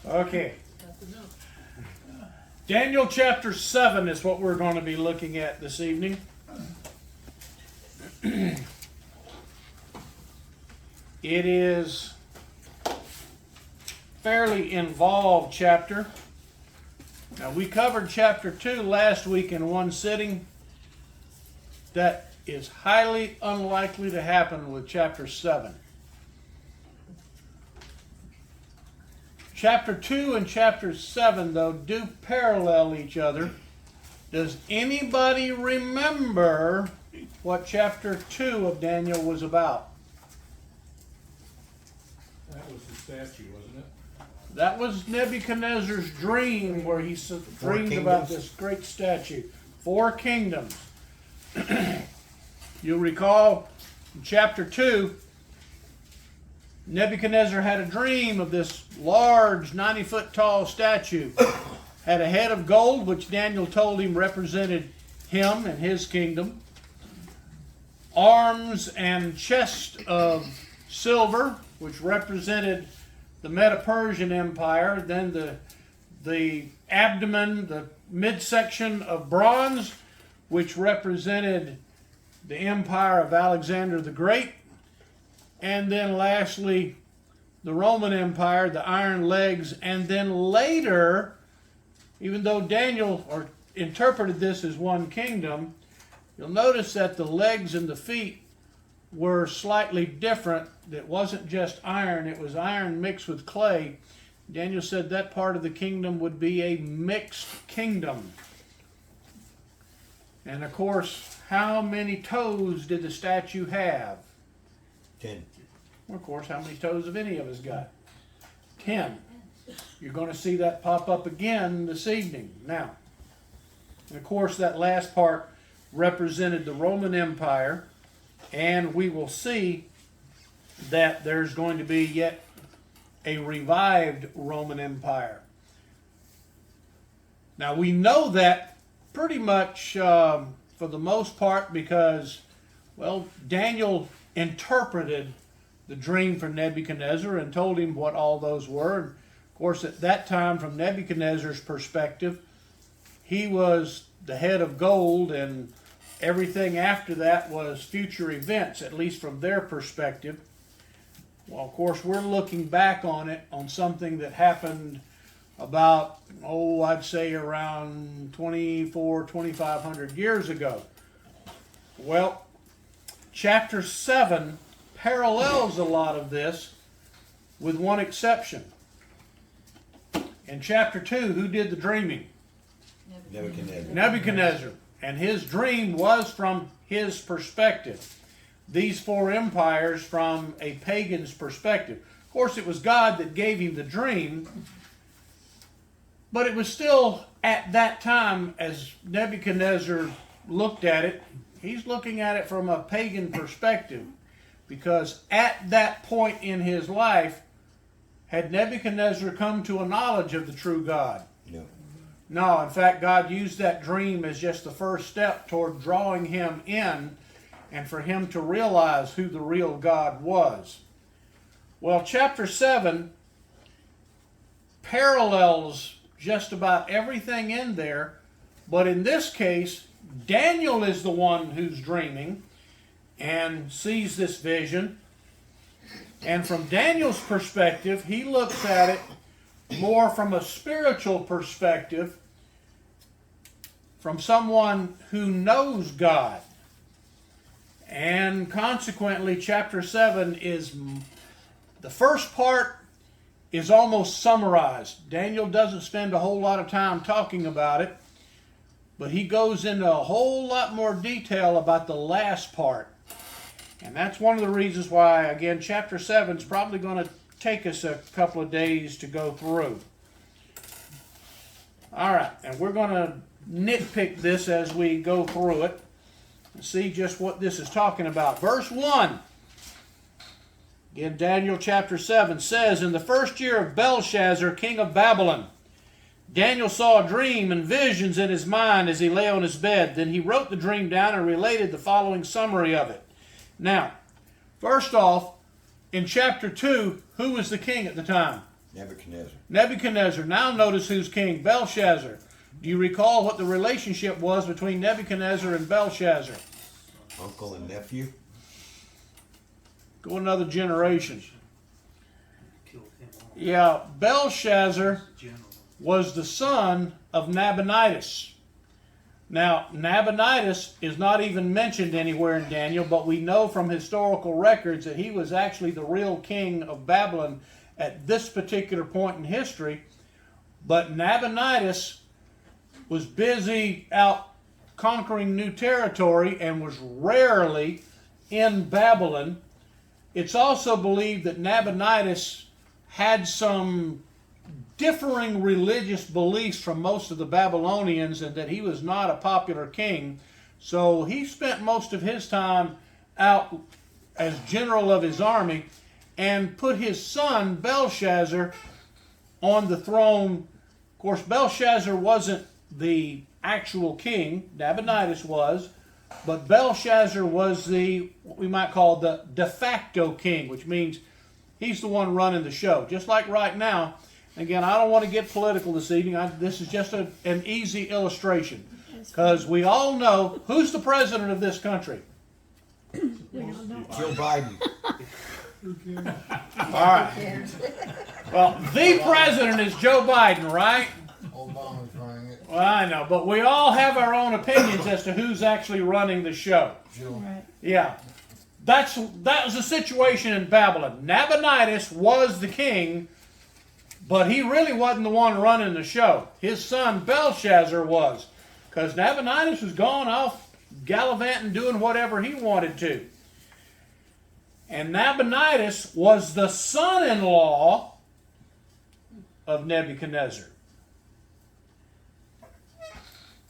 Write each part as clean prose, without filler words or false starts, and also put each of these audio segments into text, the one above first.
Okay. Daniel chapter 7 is what we're going to be looking at this evening. It is a fairly involved chapter. Now, we covered chapter 2 last week in one sitting. That is highly unlikely to happen with chapter 7. Chapter 2 and chapter 7, though, do parallel each other. Does anybody remember what chapter 2 of Daniel was about? That was the statue, wasn't it? That was Nebuchadnezzar's dream, where he dreamed about this great statue. 4 kingdoms. You'll recall in chapter 2, Nebuchadnezzar had a dream of this large 90-foot tall statue. Had a head of gold, which Daniel told him represented him and his kingdom. Arms and chest of silver, which represented the Medo-Persian Empire. Then the abdomen, the midsection of bronze, which represented the empire of Alexander the Great. And then lastly, the Roman Empire, the iron legs. And then later, even though Daniel interpreted this as one kingdom, you'll notice that the legs and the feet were slightly different. It wasn't just iron, it was iron mixed with clay. Daniel said that part of the kingdom would be a mixed kingdom. And of course, how many toes did the statue have? 10. Well, of course, how many toes have any of us got? 10. You're going to see that pop up again this evening. Now, and of course, that last part represented the Roman Empire, and we will see that there's going to be yet a revived Roman Empire. Now, we know that pretty much for the most part because, well, Daniel interpreted the dream for Nebuchadnezzar and told him what all those were. And of course, at that time, from Nebuchadnezzar's perspective, he was the head of gold, and everything after that was future events, at least from their perspective. Well, of course, we're looking back on it, on something that happened about, I'd say around 2,500 years ago. Well, chapter 7 parallels a lot of this, with one exception. In chapter 2, who did the dreaming? Nebuchadnezzar. And his dream was from his perspective. These 4 empires from a pagan's perspective. Of course, it was God that gave him the dream, but it was still at that time, as Nebuchadnezzar looked at it, he's looking at it from a pagan perspective. Because at that point in his life, had Nebuchadnezzar come to a knowledge of the true God? No. No, in fact, God used that dream as just the first step toward drawing him in and for him to realize who the real God was. Well, chapter 7 parallels just about everything in there, but in this case, Daniel is the one who's dreaming and sees this vision. And from Daniel's perspective, he looks at it more from a spiritual perspective, from someone who knows God. And consequently, chapter 7 is, the first part is almost summarized. Daniel doesn't spend a whole lot of time talking about it, but he goes into a whole lot more detail about the last part. And that's one of the reasons why, again, chapter 7 is probably going to take us a couple of days to go through. All right, and we're going to nitpick this as we go through it and see just what this is talking about. Verse 1, again, Daniel chapter 7 says, "In the first year of Belshazzar, king of Babylon, Daniel saw a dream and visions in his mind as he lay on his bed. Then he wrote the dream down and related the following summary of it." Now, first off, in chapter 2, who was the king at the time? Nebuchadnezzar. Nebuchadnezzar. Now notice who's king, Belshazzar. Do you recall what the relationship was between Nebuchadnezzar and Belshazzar? Uncle and nephew. Go another generation. Yeah, Belshazzar was the son of Nabonidus. Now, Nabonidus is not even mentioned anywhere in Daniel, but we know from historical records that he was actually the real king of Babylon at this particular point in history. But Nabonidus was busy out conquering new territory and was rarely in Babylon. It's also believed that Nabonidus had some differing religious beliefs from most of the Babylonians and that he was not a popular king. So he spent most of his time out as general of his army and put his son Belshazzar on the throne. Of course, Belshazzar wasn't the actual king, Nabonidus was, but Belshazzar was the, what we might call the de facto king, which means he's the one running the show. Just like right now. Again, I don't want to get political this evening. This is just an easy illustration. Because we all know who's the president of this country. Joe Biden. All right. Well, the president is Joe Biden, right? Obama's running it. Well, I know, but we all have our own opinions as to who's actually running the show. Right. Yeah. That was the situation in Babylon. Nabonidus was the king, but he really wasn't the one running the show. His son Belshazzar was, because Nabonidus was gone off gallivanting, doing whatever he wanted to. And Nabonidus was the son-in-law of Nebuchadnezzar.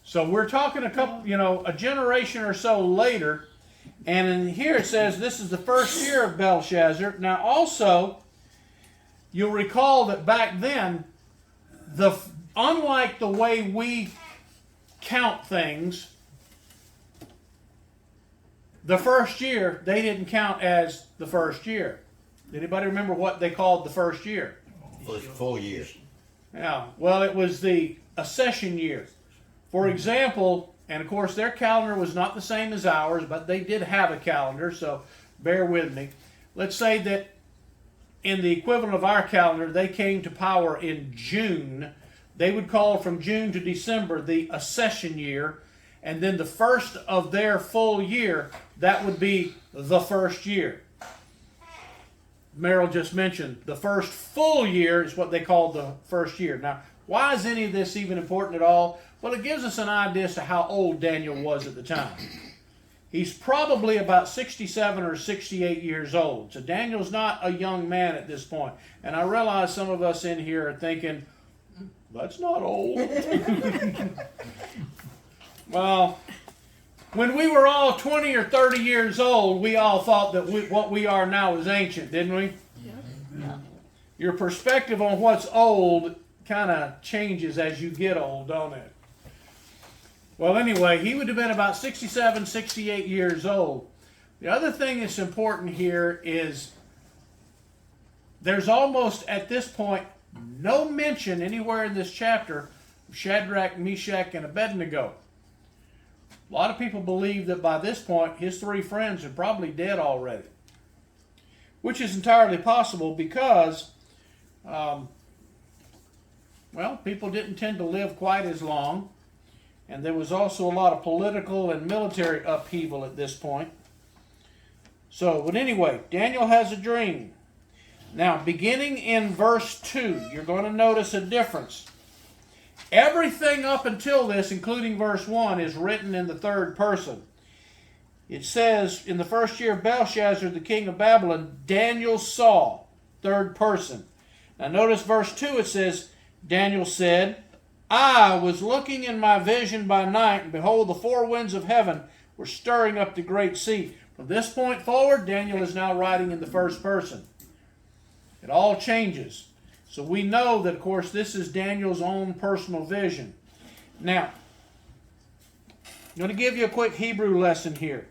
So we're talking a generation or so later, and in here it says this is the first year of Belshazzar. Now also, you'll recall that back then, unlike the way we count things, the first year, they didn't count as the first year. Anybody remember what they called the first year? First full year. Yeah, well, it was the accession year. For example, and of course their calendar was not the same as ours, but they did have a calendar, so bear with me. Let's say that in the equivalent of our calendar, they came to power in June. They would call from June to December the accession year, and then the first of their full year, that would be the first year. Merrill just mentioned the first full year is what they called the first year. Now, why is any of this even important at all? Well, it gives us an idea as to how old Daniel was at the time. He's probably about 67 or 68 years old. So Daniel's not a young man at this point. And I realize some of us in here are thinking, that's not old. Well, when we were all 20 or 30 years old, we all thought that what we are now is ancient, didn't we? Yeah. Your perspective on what's old kind of changes as you get old, don't it? Well, anyway, he would have been about 67, 68 years old. The other thing that's important here is there's almost, at this point, no mention anywhere in this chapter of Shadrach, Meshach, and Abednego. A lot of people believe that by this point, his three friends are probably dead already. Which is entirely possible because, people didn't tend to live quite as long. And there was also a lot of political and military upheaval at this point. So, but anyway, Daniel has a dream. Now, beginning in verse 2, you're going to notice a difference. Everything up until this, including verse 1, is written in the third person. It says, in the first year of Belshazzar, the king of Babylon, Daniel saw, third person. Now notice verse 2, it says, Daniel said, I was looking in my vision by night, and behold, the four winds of heaven were stirring up the great sea. From this point forward, Daniel is now writing in the first person. It all changes. So we know that, of course, this is Daniel's own personal vision. Now, I'm going to give you a quick Hebrew lesson here.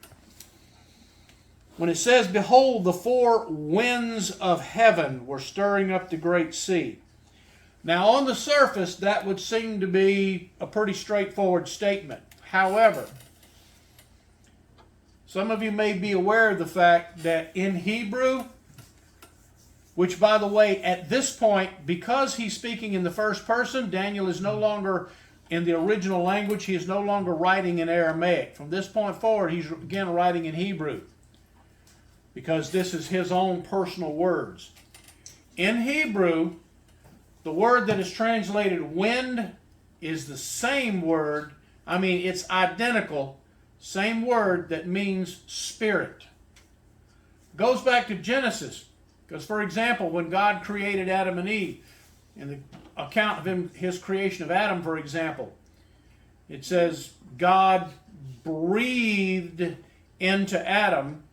when it says, behold, the four winds of heaven were stirring up the great sea. Now, on the surface, that would seem to be a pretty straightforward statement. However, some of you may be aware of the fact that in Hebrew, which, by the way, at this point, because he's speaking in the first person, Daniel is no longer in the original language. He is no longer writing in Aramaic. From this point forward, he's again writing in Hebrew, because this is his own personal words. In Hebrew, the word that is translated wind is the same word. It's identical. Same word that means spirit. Goes back to Genesis. Because, for example, when God created Adam and Eve, in the account of his creation of Adam, for example, it says God breathed into Adam,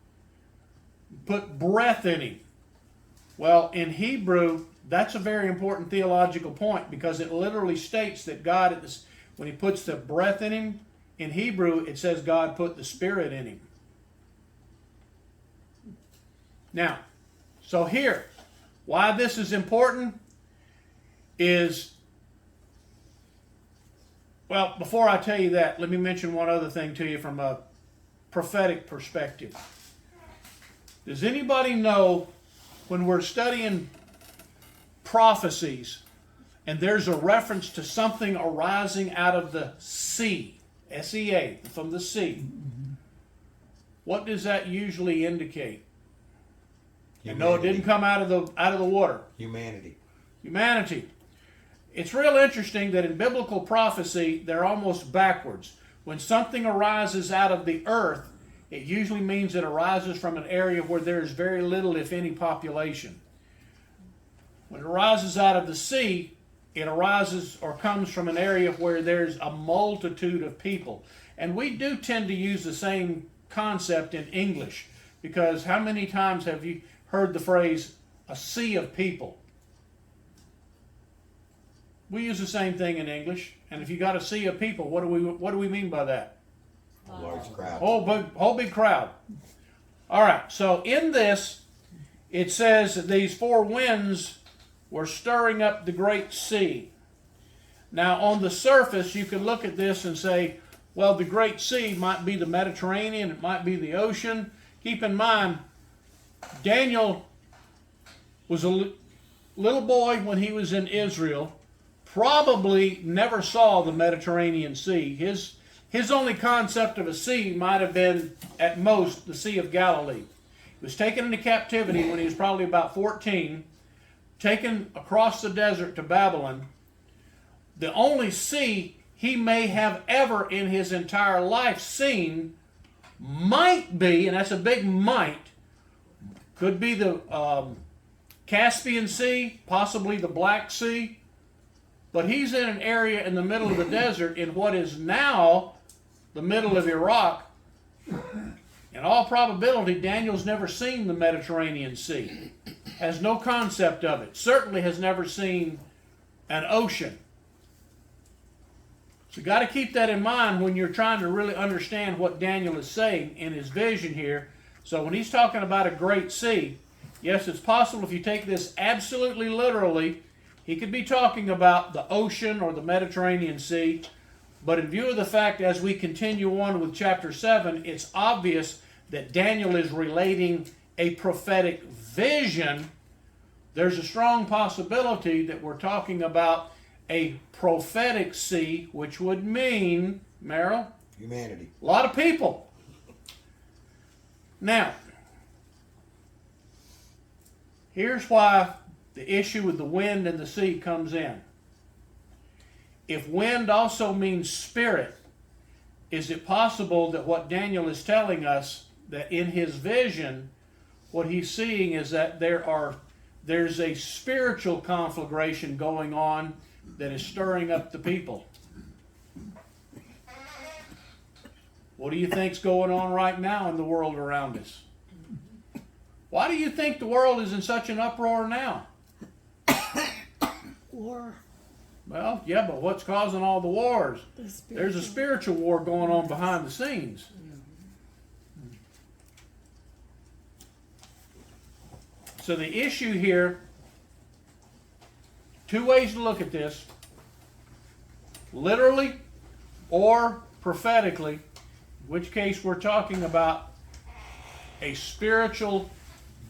put breath in him. Well, in Hebrew, that's a very important theological point, because it literally states that God, when he puts the breath in him, in Hebrew, it says God put the Spirit in him. Now, so here, why this is important is, well, before I tell you that, let me mention one other thing to you from a prophetic perspective. Does anybody know, when we're studying prophecies and there's a reference to something arising out of the sea, S-E-A, from the sea, what does that usually indicate? And no, it didn't come out of the water. Humanity. Humanity. It's real interesting that in biblical prophecy, they're almost backwards. When something arises out of the earth, it usually means it arises from an area where there is very little, if any, population. When it arises out of the sea, it arises or comes from an area where there's a multitude of people. And we do tend to use the same concept in English, because how many times have you heard the phrase, a sea of people? We use the same thing in English, and if you got a sea of people, what do we mean by that? A large crowd. Whole big crowd. All right, so in this, it says that these four winds were stirring up the great sea. Now, on the surface, you can look at this and say, well, the great sea might be the Mediterranean, it might be the ocean. Keep in mind, Daniel was a little boy when he was in Israel, probably never saw the Mediterranean Sea. His only concept of a sea might have been, at most, the Sea of Galilee. He was taken into captivity when he was probably about 14, taken across the desert to Babylon. The only sea he may have ever in his entire life seen might be, and that's a big might, could be the Caspian Sea, possibly the Black Sea. But he's in an area in the middle of the desert in what is now the middle of Iraq. In all probability, Daniel's never seen the Mediterranean Sea. Has no concept of it. Certainly has never seen an ocean. So you've got to keep that in mind when you're trying to really understand what Daniel is saying in his vision here. So when he's talking about a great sea, yes, it's possible if you take this absolutely literally, he could be talking about the ocean or the Mediterranean Sea. But in view of the fact, as we continue on with chapter 7, it's obvious that Daniel is relating a prophetic vision. There's a strong possibility that we're talking about a prophetic sea, which would mean, Merrill, Humanity. a lot of people. Now, here's why the issue with the wind and the sea comes in. If wind also means spirit, is it possible that what Daniel is telling us, that in his vision, what he's seeing is that there's a spiritual conflagration going on that is stirring up the people? What do you think's going on right now in the world around us? Why do you think the world is in such an uproar now? War. Well, yeah, but what's causing all the wars? There's a spiritual war going on behind the scenes. So the issue here, two ways to look at this: literally or prophetically, in which case we're talking about a spiritual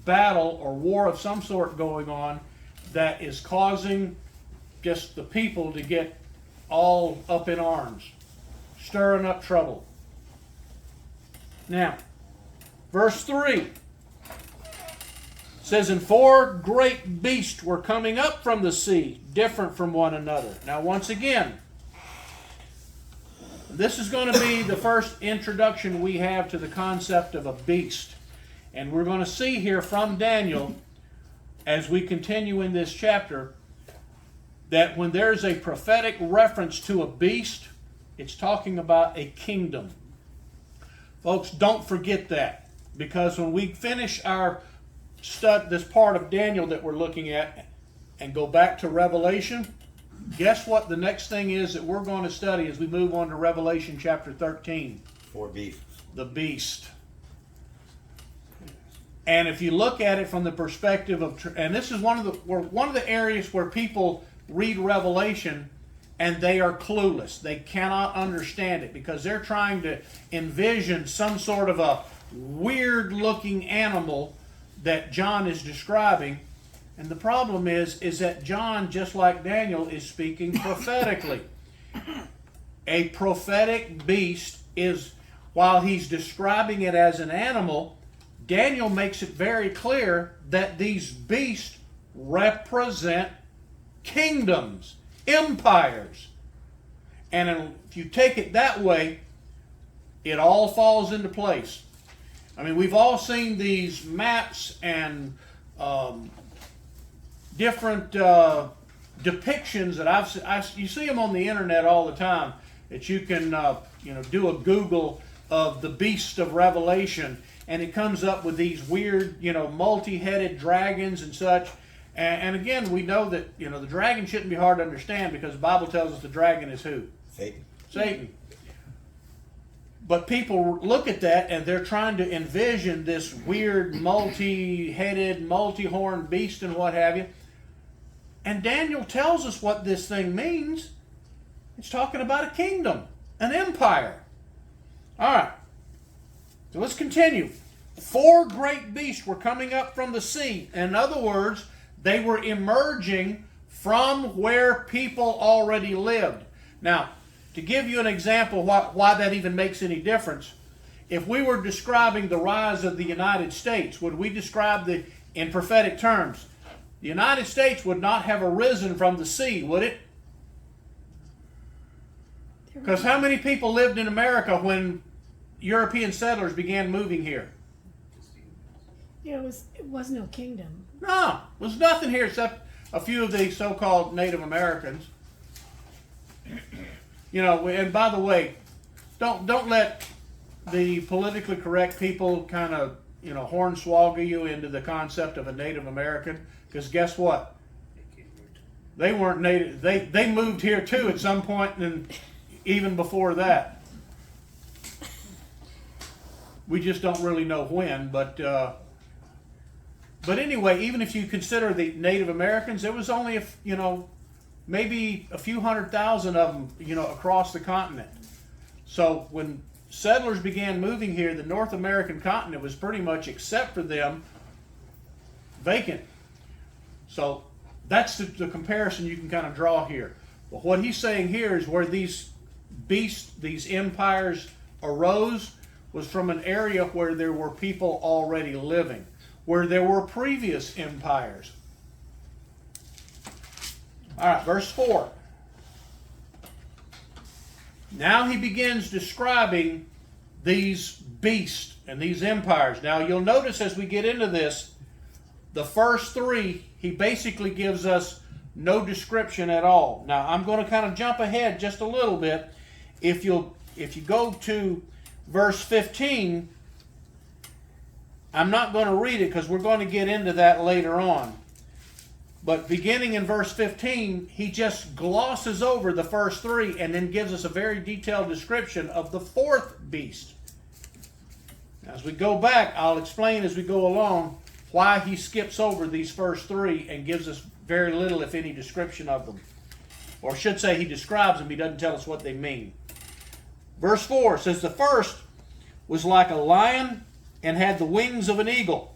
battle or war of some sort going on that is causing just the people to get all up in arms, stirring up trouble. Now, verse 3 says, "And 4 great beasts were coming up from the sea, different from one another." Now, once again, this is going to be the first introduction we have to the concept of a beast. And we're going to see here from Daniel, as we continue in this chapter, that when there's a prophetic reference to a beast, it's talking about a kingdom. Folks, don't forget that, because when we finish our this part of Daniel that we're looking at and go back to Revelation, guess what the next thing is that we're going to study as we move on to Revelation chapter 13? 4 beasts. The beast. And if you look at it from the perspective of, and this is one of the areas where people read Revelation and they are clueless. They cannot understand it because they're trying to envision some sort of a weird looking animal that John is describing. And the problem is that John, just like Daniel, is speaking prophetically. A prophetic beast is, while he's describing it as an animal, Daniel makes it very clear that these beasts represent kingdoms, empires. And if you take it that way, it all falls into place. I mean, we've all seen these maps and different depictions that you see them on the internet all the time, that you can do a Google of the beast of Revelation, and it comes up with these weird, multi-headed dragons and such. And again, we know that, the dragon shouldn't be hard to understand because the Bible tells us the dragon is who? Satan. Satan. But people look at that and they're trying to envision this weird multi-headed, multi-horned beast and what have you. And Daniel tells us what this thing means. It's talking about a kingdom, an empire. All right. So let's continue. 4 great beasts were coming up from the sea. In other words, they were emerging from where people already lived. Now, to give you an example why that even makes any difference, if we were describing the rise of the United States, would we describe in prophetic terms? The United States would not have arisen from the sea, would it? Because how many people lived in America when European settlers began moving here? Yeah, it was no kingdom. No, there was nothing here except a few of the so-called Native Americans. And by the way, don't let the politically correct people kind of, hornswoggle you into the concept of a Native American, because guess what? They weren't native. They moved here too at some point, and even before that. We just don't really know when, but anyway, even if you consider the Native Americans, there was only maybe a few 100,000 of them, across the continent. So when settlers began moving here, the North American continent was pretty much, except for them, vacant. So that's the comparison you can kind of draw here. But what he's saying here is where these beasts, these empires arose, was from an area where there were people already living, where there were previous empires. All right, verse 4. Now he begins describing these beasts and these empires. Now you'll notice as we get into this, the first 3, he basically gives us no description at all. Now I'm going to kind of jump ahead just a little bit. If you go to verse 15, I'm not going to read it because we're going to get into that later on. But beginning in verse 15, he just glosses over the first 3 and then gives us a very detailed description of the 4th beast. As we go back, I'll explain as we go along why he skips over these first three and gives us very little, if any, description of them. Or I should say he describes them, he doesn't tell us what they mean. Verse 4 says, the first was like a lion and had the wings of an eagle.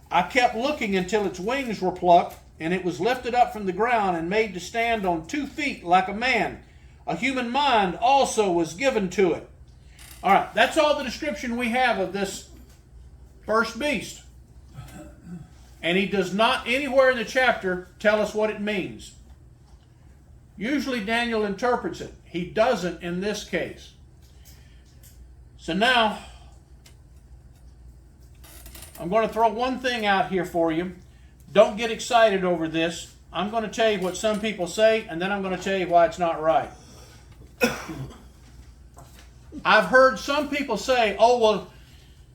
I kept looking until its wings were plucked, and it was lifted up from the ground and made to stand on 2 feet like a man. A human mind also was given to it. All right, that's all the description we have of this first beast. And he does not anywhere in the chapter tell us what it means. Usually Daniel interprets it. He doesn't in this case. So now, I'm going to throw one thing out here for you. Don't get excited over this. I'm going to tell you what some people say, and then I'm going to tell you why it's not right. I've heard some people say, oh, well,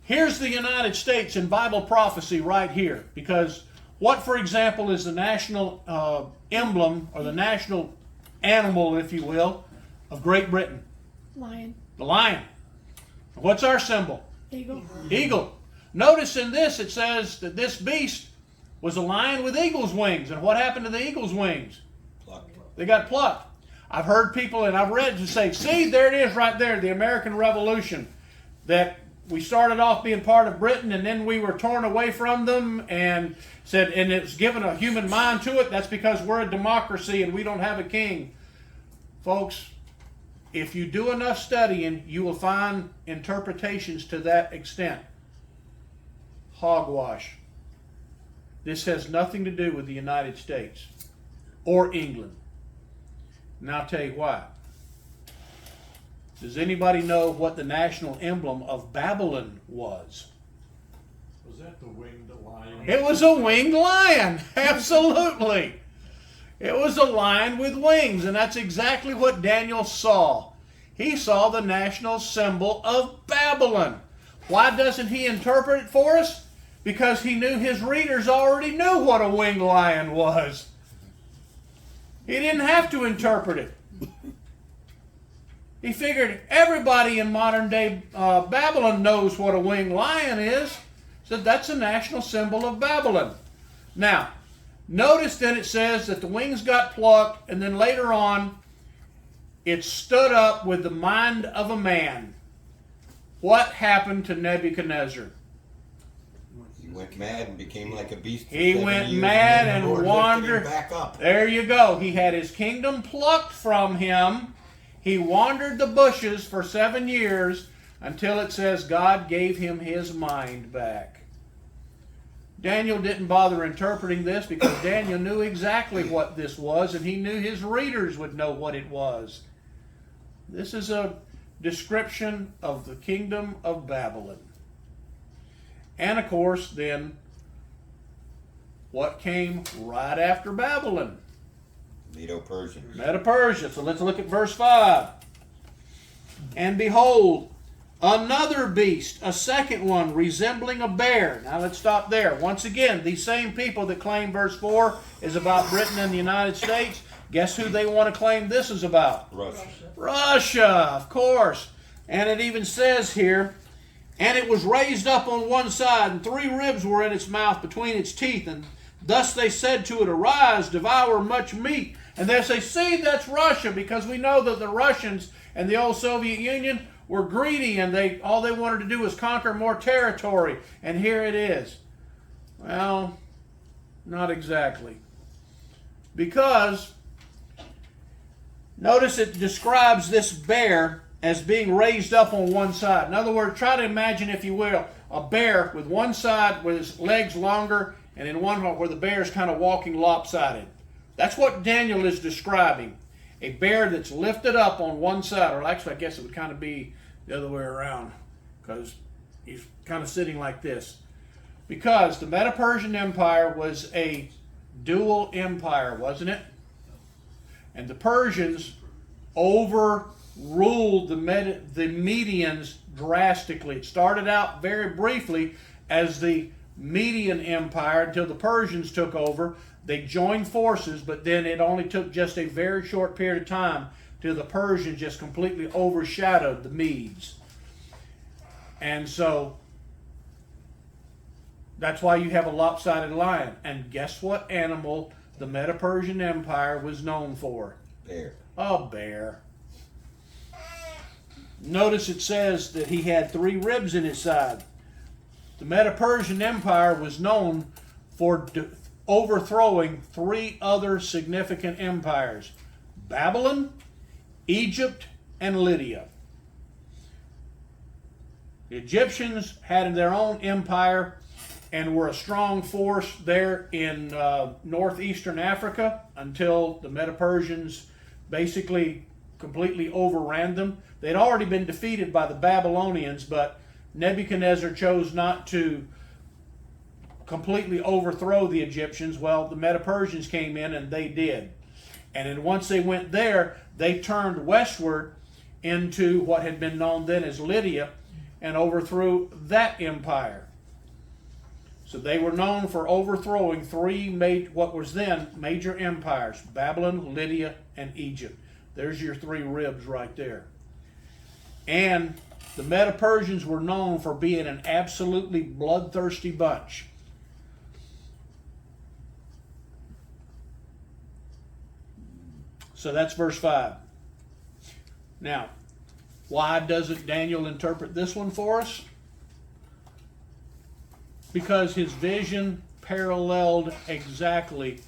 here's the United States in Bible prophecy right here. Because what, for example, is the national emblem, or the national animal, if you will, of Great Britain? Lion. The lion. What's our symbol? Eagle. Eagle. Notice in this it says that this beast was a lion with eagle's wings. And what happened to the eagle's wings? Plucked. They got plucked. I've heard people, and I've read to say, see, there it is right there, the American Revolution. That we started off being part of Britain, and then we were torn away from them, and said, and it's given a human mind to it. That's because we're a democracy and we don't have a king. Folks, if you do enough studying, you will find interpretations to that extent. Hogwash. This has nothing to do with the United States or England. And I'll tell you why. Does anybody know what the national emblem of Babylon was? Was that the winged lion? It was a winged lion. Absolutely. It was a lion with wings, and that's exactly what Daniel saw. He saw the national symbol of Babylon. Why doesn't he interpret it for us? Because he knew his readers already knew what a winged lion was. He didn't have to interpret it. He figured everybody in modern day Babylon knows what a winged lion is. So that's a national symbol of Babylon. Now, notice that it says that the wings got plucked, and then later on, it stood up with the mind of a man. What happened to Nebuchadnezzar? He went mad and became like a beast. for He 7 went years, mad then the and Lord lifted him wandered. back up. There you go. He had his kingdom plucked from him. He wandered the bushes for 7 years until it says God gave him his mind back. Daniel didn't bother interpreting this because Daniel knew exactly what this was, and he knew his readers would know what it was. This is a description of the kingdom of Babylon. And of course, then, what came right after Babylon? Medo-Persian. Medo-Persia. So let's look at verse 5. And behold, another beast, a second one, resembling a bear. Now let's stop there. Once again, these same people that claim verse 4 is about Britain and the United States, guess who they want to claim this is about? Russia. Russia, of course. And it even says here, and it was raised up on one side, and 3 ribs were in its mouth between its teeth, and thus they said to it, arise, devour much meat. And they say, see, that's Russia, because we know that the Russians and the old Soviet Union were greedy, and all they wanted to do was conquer more territory. And here it is. Well, not exactly. Because, notice it describes this bear as being raised up on one side. In other words, try to imagine, if you will, a bear with one side with his legs longer, and in one where the bear is kind of walking lopsided. That's what Daniel is describing. A bear that's lifted up on one side, or actually I guess it would kind of be the other way around, because he's kind of sitting like this. Because the Medo-Persian Empire was a dual empire, wasn't it? And the Persians overruled the Medians drastically. It started out very briefly as the Median Empire until the Persians took over. They joined forces, but then it only took just a very short period of time till the Persians just completely overshadowed the Medes. And so That's why you have a lopsided lion. And guess what animal the Medo-Persian Empire was known for? Bear. A bear. Notice it says that he had 3 ribs in his side. The Medo-Persian Empire was known for overthrowing 3 other significant empires: Babylon, Egypt, and Lydia. The Egyptians had their own empire and were a strong force there in northeastern Africa until the Medo-Persians basically completely overran them. They'd already been defeated by the Babylonians, but Nebuchadnezzar chose not to completely overthrow the Egyptians. Well, the Medo-Persians came in and they did. And then once they went there, they turned westward into what had been known then as Lydia and overthrew that empire. So they were known for overthrowing 3 what was then major empires: Babylon, Lydia, and Egypt. There's your 3 ribs right there. And the Medo-Persians were known for being an absolutely bloodthirsty bunch. So that's verse 5. Now, why doesn't Daniel interpret this one for us? Because his vision paralleled exactly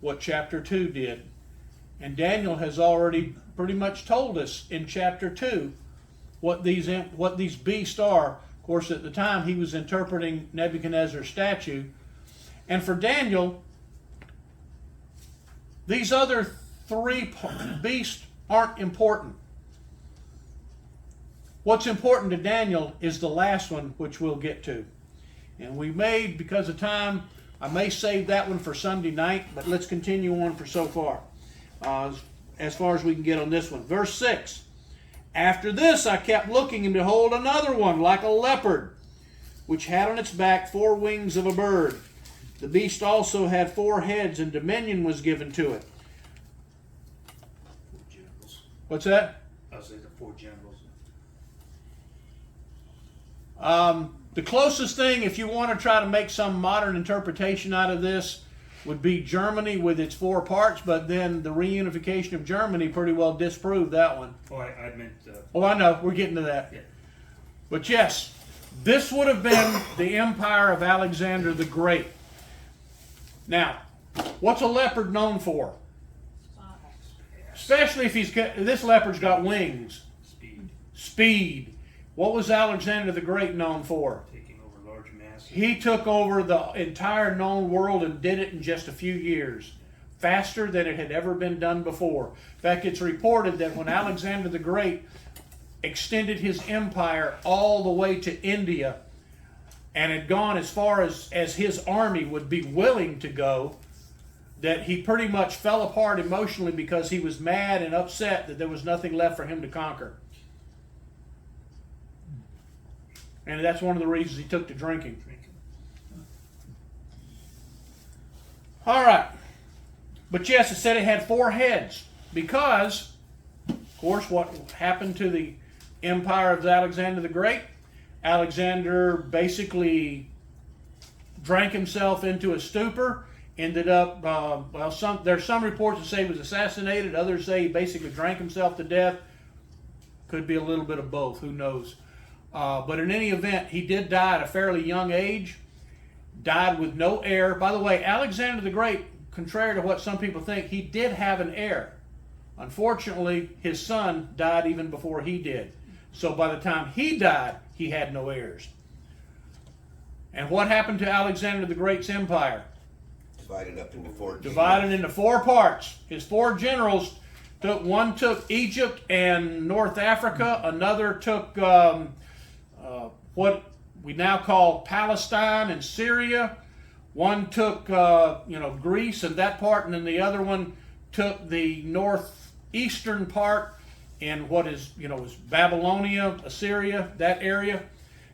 what chapter 2 did. And Daniel has already pretty much told us in chapter 2 what these beasts are. Of course, at the time he was interpreting Nebuchadnezzar's statue. And for Daniel, these other 3 beasts aren't important. What's important to Daniel is the last one, which we'll get to. And we may, because of time, I may save that one for Sunday night, but let's continue on for so far. As far as we can get on this one. Verse 6. After this I kept looking, and behold, another one like a leopard, which had on its back 4 wings of a bird. The beast also had 4 heads, and dominion was given to it. 4 generals. What's that? I'll say the 4 generals. The closest thing, if you want to try to make some modern interpretation out of this, would be Germany with its 4 parts, but then the reunification of Germany pretty well disproved that one. Oh, I meant... Oh, I know. We're getting to that. Yeah. But yes, this would have been the empire of Alexander the Great. Now, what's a leopard known for? Especially if this leopard's got wings. Speed. Speed. What was Alexander the Great known for? Taking over large masses. He took over the entire known world and did it in just a few years. Faster than it had ever been done before. In fact, it's reported that when Alexander the Great extended his empire all the way to India and had gone as far as his army would be willing to go, that he pretty much fell apart emotionally because he was mad and upset that there was nothing left for him to conquer. And that's one of the reasons he took to drinking. All right. But yes, it said it had 4 heads because, of course, what happened to the empire of Alexander the Great? Alexander basically drank himself into a stupor, ended up, there's some reports that say he was assassinated, others say he basically drank himself to death. Could be a little bit of both, who knows. But in any event, he did die at a fairly young age, died with no heir. By the way, Alexander the Great, contrary to what some people think, he did have an heir. Unfortunately, his son died even before he did. So by the time he died, he had no heirs. And what happened to Alexander the Great's empire? Divided up into 4 kingdoms. Divided into 4 parts. His 4 generals one took Egypt and North Africa. Another took what we now call Palestine and Syria. One took Greece and that part, and then the other one took the northeastern part in what is was Babylonia, Assyria, that area.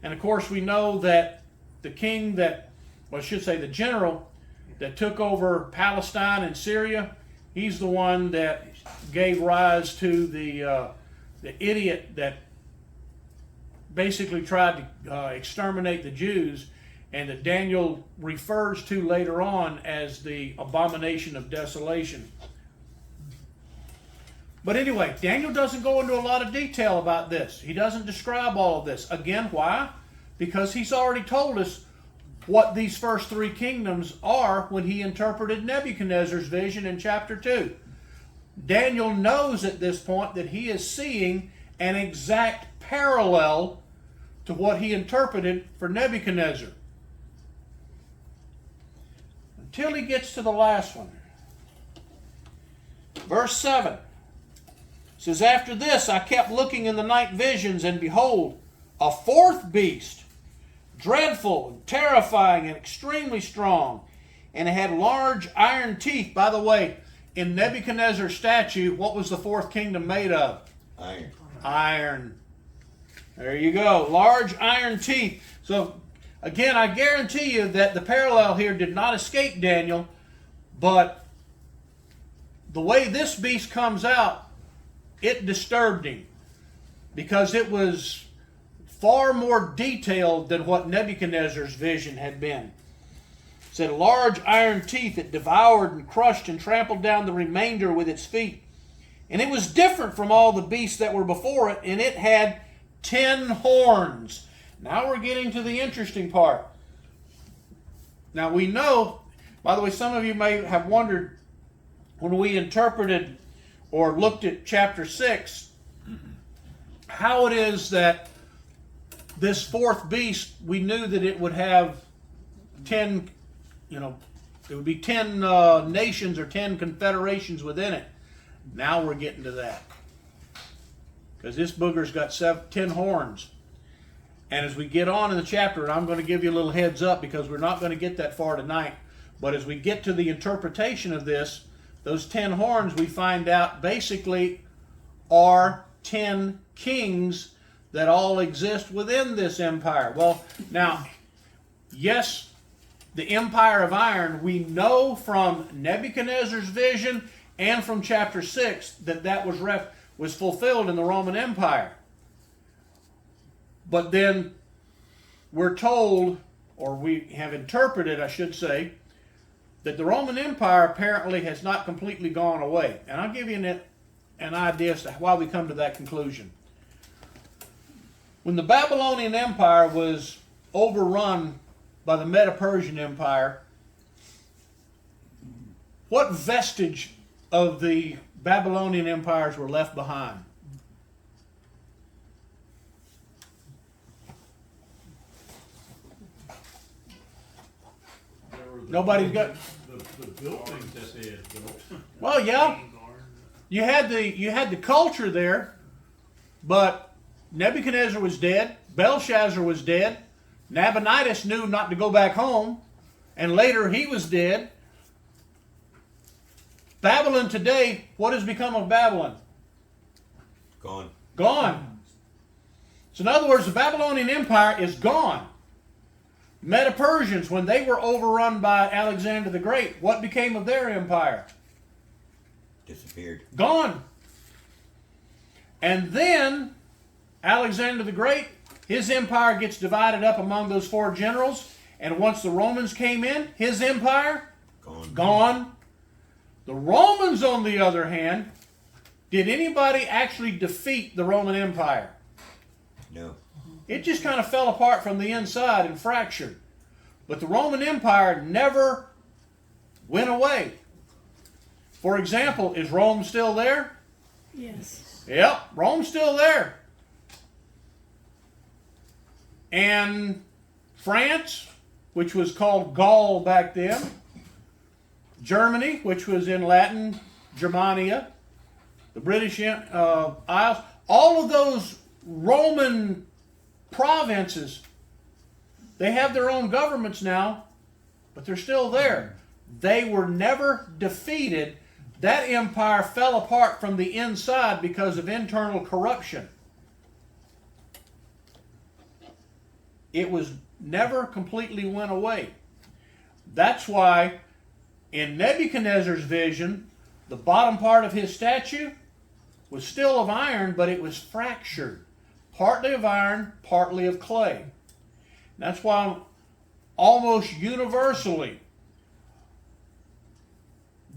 And of course we know that the the general that took over Palestine and Syria, he's the one that gave rise to the idiot that basically tried to exterminate the Jews. and that Daniel refers to later on as the abomination of desolation. But anyway, Daniel doesn't go into a lot of detail about this. He doesn't describe all of this. Again, why? Because he's already told us what these first three kingdoms are when he interpreted Nebuchadnezzar's vision in chapter 2. Daniel knows at this point that he is seeing an exact parallel to what he interpreted for Nebuchadnezzar. Until he gets to the last one. Verse 7 says, "After this I kept looking in the night visions, and behold, a fourth beast, dreadful and terrifying and extremely strong, and it had large iron teeth." By the way, in Nebuchadnezzar's statue, what was the fourth kingdom made of? Iron. Iron. There you go. Large iron teeth. So, again, I guarantee you that the parallel here did not escape Daniel, but the way this beast comes out, it disturbed him because it was far more detailed than what Nebuchadnezzar's vision had been. It said, large iron teeth, it devoured and crushed and trampled down the remainder with its feet. And it was different from all the beasts that were before it, and it had 10 horns. Now we're getting to the interesting part. Now we know, by the way, some of you may have wondered when we interpreted or looked at chapter 6, how it is that this fourth beast, we knew that it would have 10, it would be 10 nations or 10 confederations within it. Now we're getting to that. Because this booger's got 10 horns. And as we get on in the chapter, and I'm going to give you a little heads up because we're not going to get that far tonight, but as we get to the interpretation of this, those 10 horns we find out basically are 10 kings that all exist within this empire. Well, now, yes, the empire of iron, we know from Nebuchadnezzar's vision and from chapter 6 that was fulfilled in the Roman Empire. But then we're told, or we have interpreted, I should say, that the Roman Empire apparently has not completely gone away. And I'll give you an idea as to why we come to that conclusion. When the Babylonian Empire was overrun by the Medo-Persian Empire, what vestige of the Babylonian empires were left behind? Nobody's got the buildings that they had built. Well, yeah, you had the culture there, but Nebuchadnezzar was dead, Belshazzar was dead, Nabonidus knew not to go back home, and later he was dead. Babylon today, what has become of Babylon? Gone. Gone. So in other words, the Babylonian Empire is gone. Medo-Persians, when they were overrun by Alexander the Great, what became of their empire? Disappeared. Gone. And then Alexander the Great, his empire gets divided up among those 4 generals, and once the Romans came in, his empire? Gone. Gone. The Romans, on the other hand, did anybody actually defeat the Roman Empire? No. It just kind of fell apart from the inside and fractured. But the Roman Empire never went away. For example, is Rome still there? Yes. Yep, Rome's still there. And France, which was called Gaul back then, Germany, which was in Latin Germania, the British Isles, all of those Roman provinces, they have their own governments now, but they're still there. They were never defeated. That empire fell apart from the inside because of internal corruption. It was never completely went away. That's why in Nebuchadnezzar's vision, the bottom part of his statue was still of iron, but it was fractured. Partly of iron, partly of clay. That's why almost universally,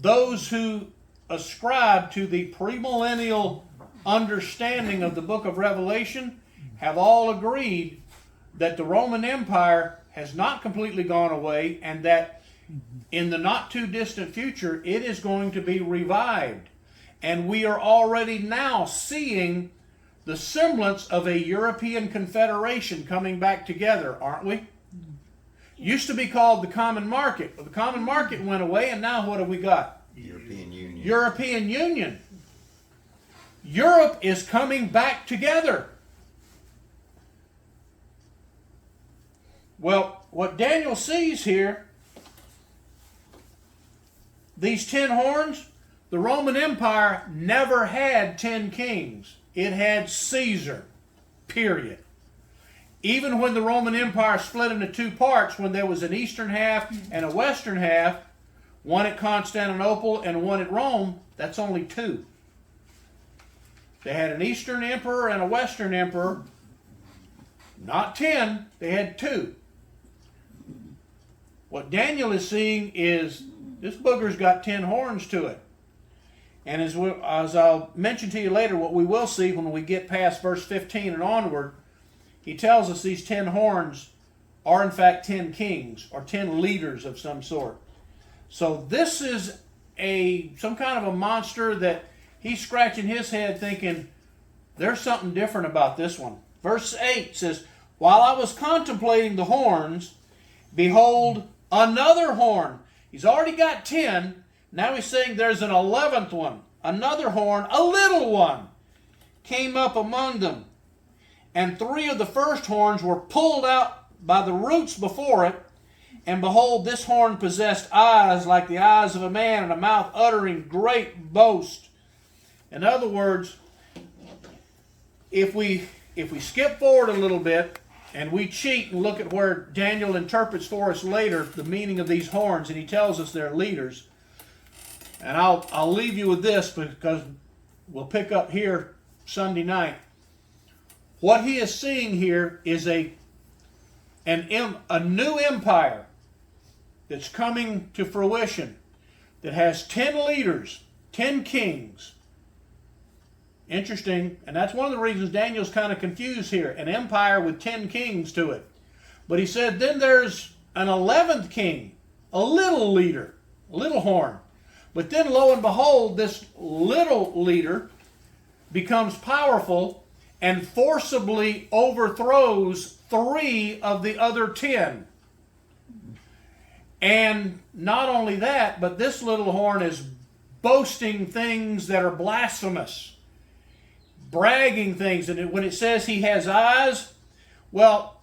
those who ascribe to the premillennial understanding of the book of Revelation have all agreed that the Roman Empire has not completely gone away, and that in the not too distant future it is going to be revived. And we are already now seeing the semblance of a European confederation coming back together, aren't we? Used to be called the Common Market. Well, the Common Market went away, and now what have we got? European Union. European Union. Europe is coming back together. Well, what Daniel sees here, these 10 horns, the Roman Empire never had 10 kings. It had Caesar, period. Even when the Roman Empire split into two parts, when there was an eastern half and a western half, one at Constantinople and one at Rome, that's only two. They had an eastern emperor and a western emperor, not 10, they had two. What Daniel is seeing is this booger's got 10 horns to it. And as I'll mention to you later, what we will see when we get past verse 15 and onward, he tells us these 10 horns are in fact 10 kings or 10 leaders of some sort. So this is some kind of a monster that he's scratching his head thinking, there's something different about this one. Verse 8 says, while I was contemplating the horns, behold, another horn. He's already got 10. Now he's saying there's an 11th one. Another horn, a little one, came up among them. And 3 of the first horns were pulled out by the roots before it. And behold, this horn possessed eyes like the eyes of a man, and a mouth uttering great boast. In other words, if we skip forward a little bit and we cheat and look at where Daniel interprets for us later the meaning of these horns, and he tells us they're leaders. And I'll leave you with this because we'll pick up here Sunday night. What he is seeing here is a new empire that's coming to fruition that has 10 leaders, 10 kings. Interesting, and that's one of the reasons Daniel's kind of confused here. An empire with 10 kings to it. But he said then there's an 11th king, a little leader, a little horn. But then lo and behold, this little leader becomes powerful and forcibly overthrows 3 of the other 10. And not only that, but this little horn is boasting things that are blasphemous, bragging things. And when it says he has eyes, well,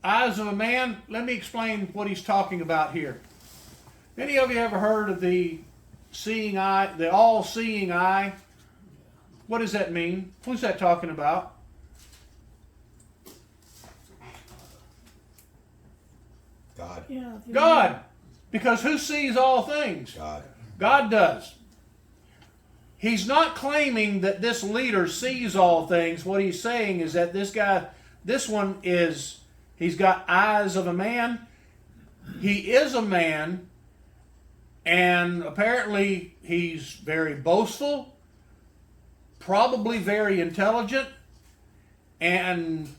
eyes of a man, let me explain what he's talking about here. Any of you ever heard of the seeing eye, the all-seeing eye? What does that mean? Who's that talking about? God. Yeah. God. Because who sees all things? God. God does. He's not claiming that this leader sees all things. What he's saying is that this one he's got eyes of a man. He is a man, and apparently he's very boastful, probably very intelligent, and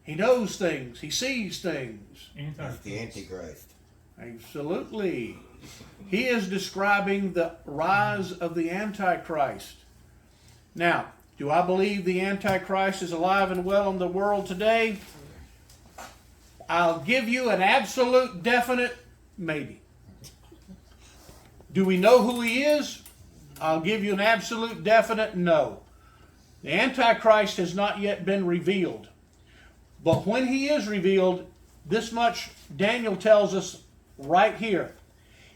he knows things. He sees things. He's the Antichrist. Absolutely. He is describing the rise of the Antichrist. Now, do I believe the Antichrist is alive and well in the world today? I'll give you an absolute definite maybe. Do we know who he is? I'll give you an absolute definite no. The Antichrist has not yet been revealed. But when he is revealed, this much Daniel tells us right here.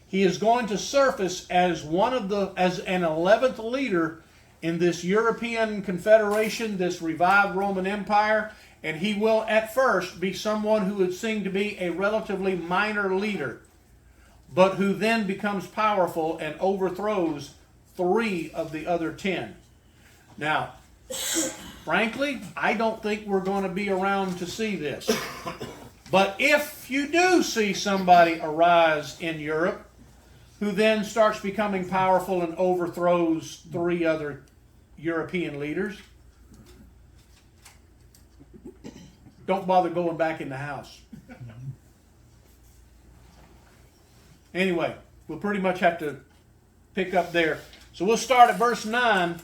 He is going to surface as an 11th leader in this European confederation, this revived Roman Empire, and he will at first be someone who would seem to be a relatively minor leader, but who then becomes powerful and overthrows 3 of the other 10. Now, frankly, I don't think we're going to be around to see this. But if you do see somebody arise in Europe who then starts becoming powerful and overthrows 3 other European leaders, don't bother going back in the house. Anyway, we'll pretty much have to pick up there. So we'll start at verse 9.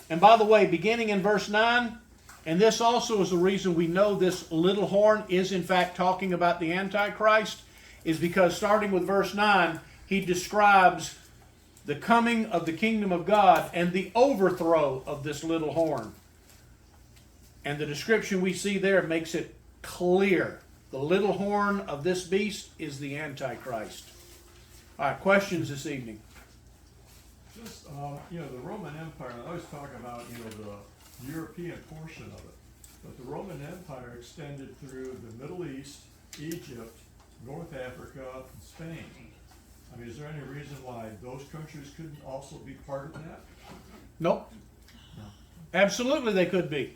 And by the way, beginning in verse 9, and this also is the reason we know this little horn is in fact talking about the Antichrist, is because starting with verse 9, he describes the coming of the kingdom of God and the overthrow of this little horn. And the description we see there makes it clear. The little horn of this beast is the Antichrist. All right, questions this evening? Just, the Roman Empire, I always talk about, the European portion of it. But the Roman Empire extended through the Middle East, Egypt, North Africa, and Spain. I mean, is there any reason why those countries couldn't also be part of that? Nope. Absolutely they could be.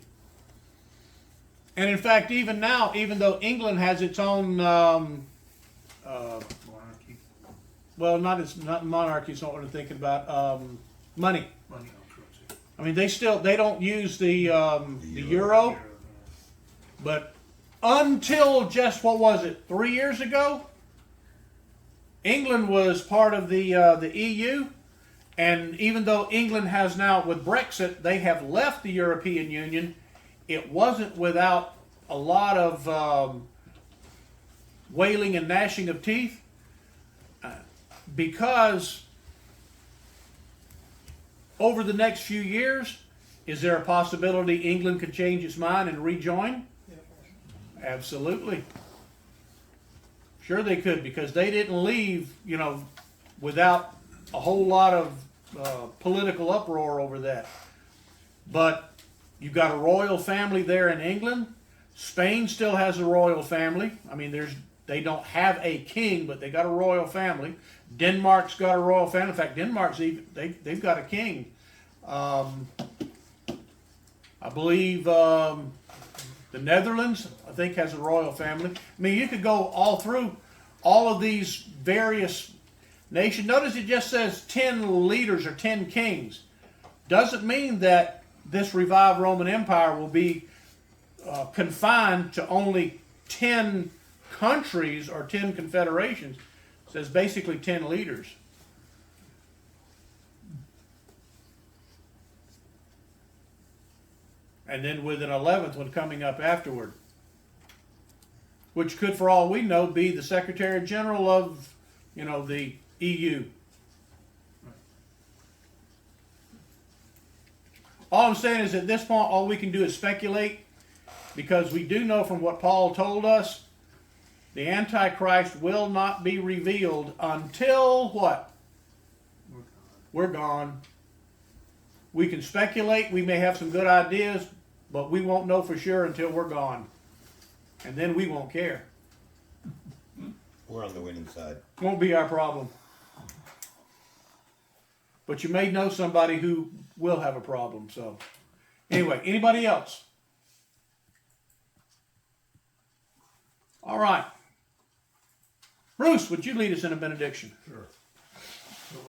And in fact, even now, even though England has its own, Monarchy. well, not monarchy, it's not what I'm thinking about, money. Money on currency. I mean, they don't use the euro, but until just, what was it, 3 years ago, England was part of the EU, and even though England has now, with Brexit, they have left the European Union, it wasn't without a lot of wailing and gnashing of teeth, because over the next few years, is there a possibility England could change its mind and rejoin? Absolutely. Sure they could, because they didn't leave, without a whole lot of political uproar over that. But you've got a royal family there in England. Spain still has a royal family. I mean, they don't have a king, but they got a royal family. Denmark's got a royal family. In fact, Denmark's they've got a king. I believe the Netherlands, I think, has a royal family. I mean, you could go all through all of these various nations. Notice it just says 10 leaders or 10 kings. Doesn't mean that this revived Roman Empire will be confined to only 10 countries or 10 confederations. It says basically 10 leaders. And then with an 11th one coming up afterward, which could, for all we know, be the Secretary General of, the EU. All I'm saying is at this point, all we can do is speculate, because we do know from what Paul told us, the Antichrist will not be revealed until what? We're gone. We can speculate, we may have some good ideas, but we won't know for sure until we're gone. And then we won't care. We're on the winning side. Won't be our problem. But you may know somebody who will have a problem. So, anyway, anybody else? All right. Bruce, would you lead us in a benediction? Sure.